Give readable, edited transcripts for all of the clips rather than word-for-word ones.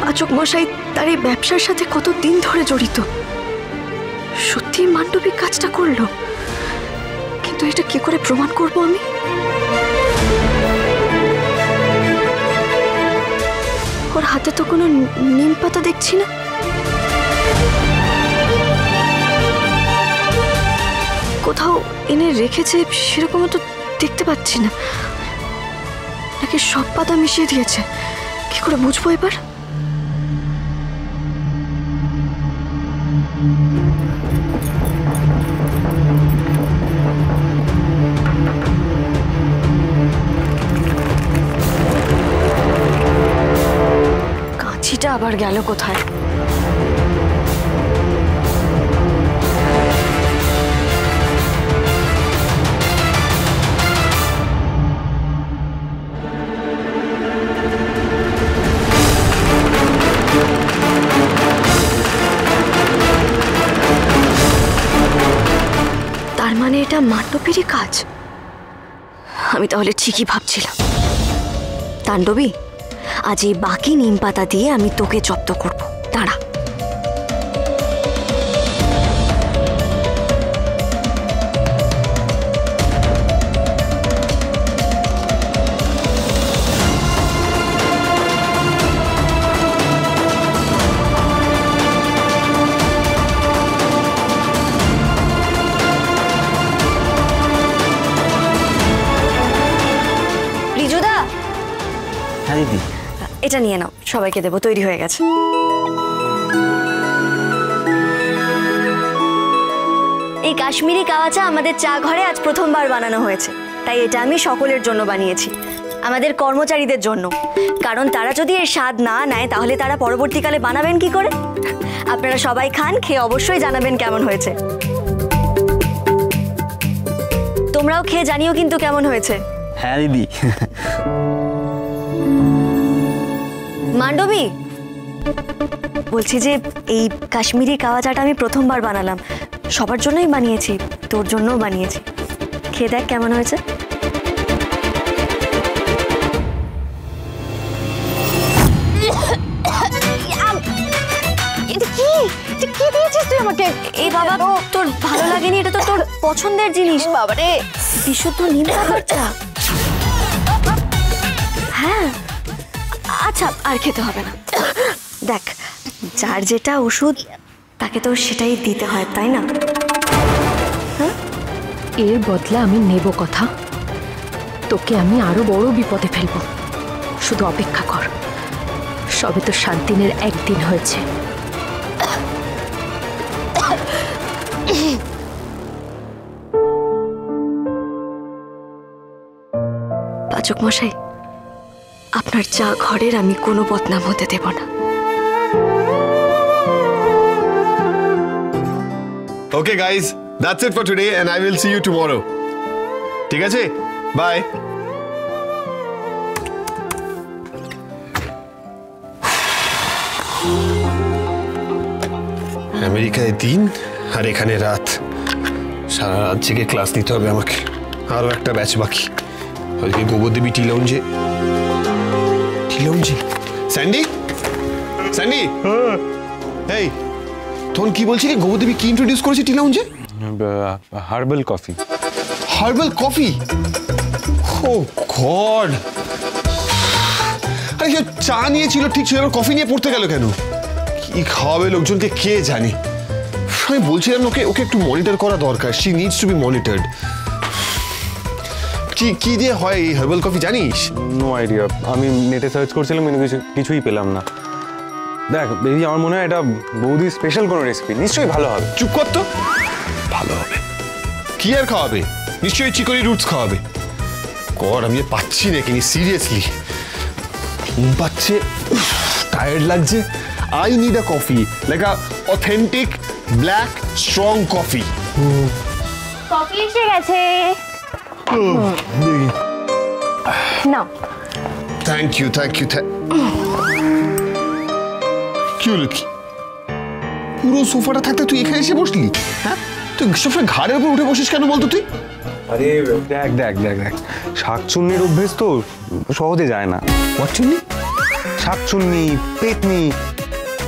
পাচক মশাই তার এই ব্যবসার সাথে কতদিন ধরে জড়িত। সত্যি মান্ডবী কাজটা করলো, কিন্তু এটা কি করে প্রমাণ করব আমি? ওর হাতে তো কোনো নিম পাতা দেখছি না। কোথাও এনে রেখেছে সেরকমও তো দেখতে পাচ্ছি না। নাকি সব পাতা মিশিয়ে দিয়েছে? কি করে বুঝবো এবার? কাঁচিটা আবার গেল কোথায়? তার মানে এটা মান্ডবীরই কাজ। আমি তাহলে ঠিকই ভাবছিলাম। তাণ্ডবী, আজ এই বাকি নিম পাতা দিয়ে আমি তোকে জব্দ করব। দাঁড়া। হ্যাঁ দিদি, এটা নিয়ে নাও, সবাইকে দেবো। তৈরি হয়ে গেছে। এই কাশ্মীরি কাওয়া চা আমাদের চা ঘরে আজ প্রথমবার বানানো হয়েছে, তাই এটা আমি সকলের জন্য বানিয়েছি, আমাদের কর্মচারীদের জন্য। কারণ তারা যদি এর স্বাদ না নেয় তাহলে তারা পরবর্তীকালে বানাবেন কি করে? আপনারা সবাই খান, খেয়ে অবশ্যই জানাবেন কেমন হয়েছে। তোমরাও খেয়ে জানিও কিন্তু কেমন হয়েছে। হ্যাঁ দিদি। মান্ডবী, বলছি যে এই কাশ্মীরি কাওয়া চাটা আমি প্রথমবার বানালাম, সবার জন্যই বানিয়েছি, তোর জন্যও বানিয়েছি। খেয়ে দেখ কেমন হয়েছে। এই বাবা, তোর ভালো লাগেনি? এটা তো তোর পছন্দের জিনিস। বাবারে, বিশুদ্ধ নিম পাতার চা। হ্যাঁ, আচ্ছা, আর খেতে হবে না। দেখ, যার যেটা ওষুধ তাকে তো সেটাই দিতে হয়, তাই না? এর বদলা আমি নেব কথা। তোকে আমি আরো বড় বিপদে ফেলবো। শুধু অপেক্ষা কর। সবে তো 7 দিনের একদিন হয়েছে। পাচক মশাই, আপনার চা ঘরের আমি কোনো বদনাম হতে দেব না। Okay guys, that's it for today and I will see you tomorrow. ঠিক আছে? Bye. আমেরিকায় দিন আর এখানে রাত। সারা রাত জেগে ক্লাস নিতে হবে আমাকে। আরো একটা ব্যাচ বাকি। ওইদিকে গোবরদেবী টি লাউঞ্জে। স্যান্ডি, স্যান্ডি, এই তখন কি বলছিলি? গোবরদেবী কি ইন্ট্রোডিউস করেছে টি লাউঞ্জে? Herbal coffee. Herbal coffee? Oh god! আরে চা নিয়েছিল ঠিক ছিল, কফি নিয়ে পড়তে গেল কেন? কি খাওয়াবে লোকজনকে কে জানে। আমি বলছিলাম ওকে ওকে একটু মনিটর করা দরকার। She needs to be monitored. কি কি দিয়ে হয় এই হার্বাল কফি জানিস? No idea. আমি নেটে সার্চ করছিলাম কিন্তু কিছুই পেলাম না। দেখ বেবি, আমার মনে হয় এটা বৌদি স্পেশাল কোনো রেসিপি, নিশ্চয়ই ভালো হবে। চুপ কর তো। ভালো হবে কি আর খাওয়াবে? নিশ্চয়ই চিকনি রুটস খাওয়াবে। গড, আমি পাচ্ছি না কিনি, সিরিয়াসলি ঘুম পাচ্ছে, টায়ার্ড লাগছে। I need a coffee, like a authentic black strong coffee. Coffee এসে গেছে। নাও। Thank you, thank you. কি হলো? কি পুরো সোফাটা থাকতে তুই এখানে এসে বসলি? হ্যাঁ, তুই সবসময় ঘাড়ের উপর উঠে বসিস কেন বলতো তুই? আরে দেখ দেখ দেখ দেখ, শাকচুন্নির অভ্যেস তো সহজে যায় না। হোয়াট চুন্নি? শাকচুন্নি, পেতনি,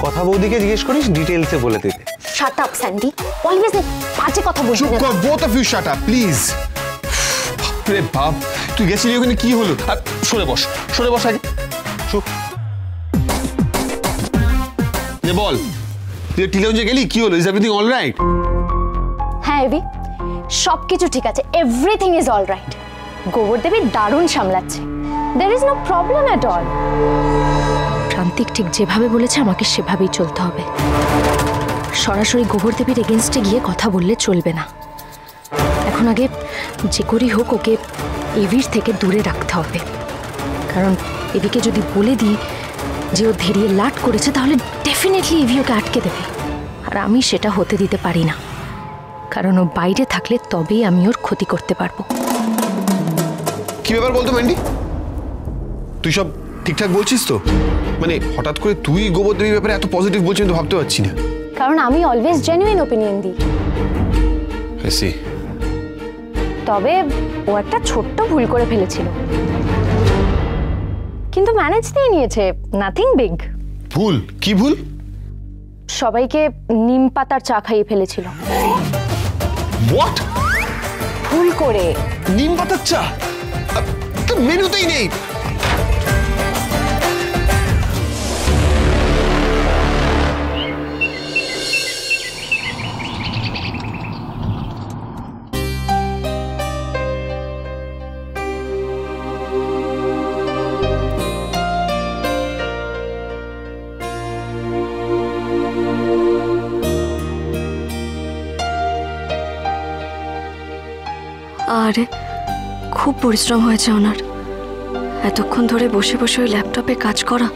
কথা বৌদিকে জিজ্ঞেস করিস, ডিটেলসে বলে দিতে। শাট আপ স্যান্ডি, অলওয়েজ বাজে কথা বলছিস। চুপ কর, both of you shut up, please. রে বাপ, তুই গেছিলি ওখানে, কি হলো? আর সরে বস আগে। চুপ। নে বল, তুই টিলগঞ্জে গেলি, কি হলো? Is everything all right? হ্যাঁ এবি, সবকিছু ঠিক আছে, এভরিথিং ইজ অল রাইট। গোবর দেবী দারুণ সামলাচ্ছে, there is no problem at all. প্রান্তিক ঠিক যেভাবে বলেছে আমাকে সেভাবেই চলতে হবে। সরাসরি গোবর দেবীর এগেনস্টে গিয়ে কথা বললে চলবে না। এখন আগে যে করি হোক ওকে এভির থেকে দূরে রাখতে হবে, কারণ এভিকে যদি বলে দিই যে ও ধীরে লাট করেছে তাহলে ডেফিনেটলি এভি ওকে আটকে দেবে, আর আমি সেটা হতে দিতে পারি না, কারণ ও বাইরে থাকলে তবেই আমি ওর ক্ষতি করতে পারবো। কি ব্যাপার বলতো ম্যান্ডি, তুই সব ঠিকঠাক বলছিস তো? মানে হঠাৎ করে তুই গোবর দেবীর ব্যাপারে এত পজিটিভ বলছিস, তো ভাবতে পারছি না। কারণ আমি অলওয়েজ জেনুইন ওপিনিয়ন দিই। তবে ও একটা ছোট্ট ভুল করে ফেলেছিল, কিন্তু ম্যানেজ দিয়ে নিয়েছে, নাথিং বিগ। ভুল? কি ভুল? সবাইকে নিম পাতার চা খাইয়ে ফেলেছিল। হোয়াট? ভুল করে। নিম পাতার চা তো মেনুতেই নেই। আরে খুব পরিশ্রম হয়েছে ওনার, এতক্ষণ ধরে বসে বসে ওই ল্যাপটপে কাজ করা।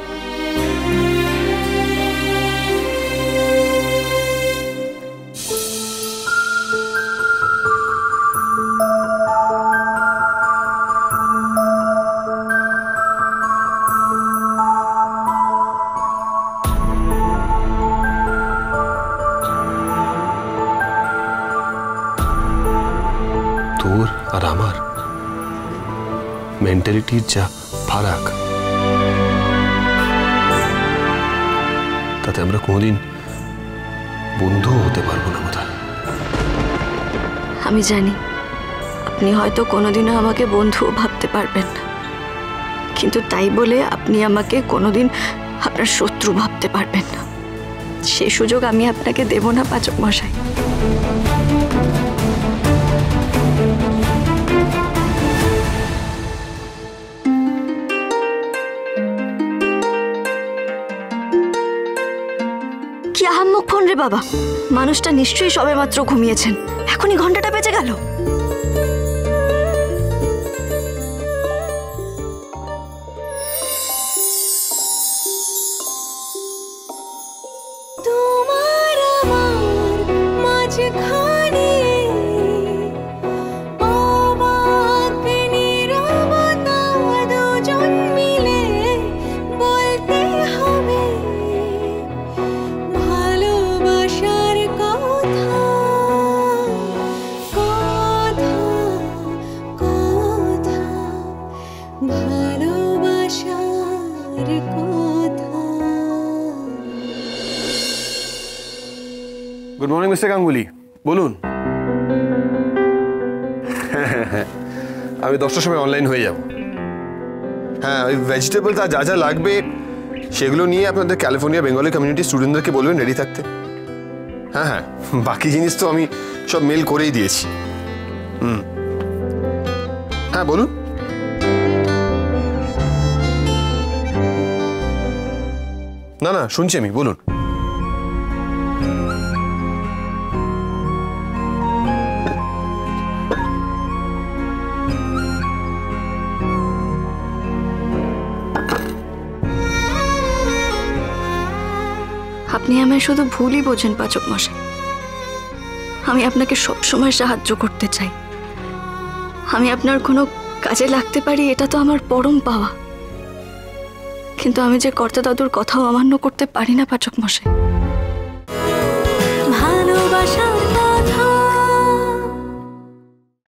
তোর আর আমার মেন্টালিটির যা ফারাক, তাতে আমরা কোনোদিন বন্ধু হতে পারবো না বোধহয়। আমি জানি আপনি হয়তো কোনোদিনও আমাকে বন্ধু ভাবতে পারবেন না, কিন্তু তাই বলে আপনি আমাকে কোনোদিন আপনার শত্রু ভাবতে পারবেন না। সেই সুযোগ আমি আপনাকে দেব না পাচক মশাই। কি আহাম্মক ফোন রে বাবা, মানুষটা নিশ্চয়ই সবে মাত্র ঘুমিয়েছেন, এখনই ঘন্টাটা বেজে গেল। গুড মর্নিং মিস্টার গাঙ্গুলি, বলুন। আমি 10টার সময় অনলাইন হয়ে যাব। হ্যাঁ, ওই ভেজিটেবলস আর যা যা লাগবে সেগুলো নিয়ে আপনাদের ক্যালিফোর্নিয়া বেঙ্গলি কমিউনিটি স্টুডেন্টদেরকে বলবেন রেডি থাকতে। হ্যাঁ হ্যাঁ, বাকি জিনিস তো আমি সব মেল করেই দিয়েছি। হ্যাঁ বলুন। না না, শুনছি আমি, বলুন। আপনি আমায় শুধু ভুলই বোঝেন পাচক মশাই। আমি আপনাকে সবসময় সাহায্য করতে চাই, আমি আপনার কোনো কাজে লাগতে পারি, এটা তো আমার পরম পাওয়া। কিন্তু আমি যে কর্তা দাদুর কথাও অমান্য করতে পারি না পাচক মশাই। ভালোবাসার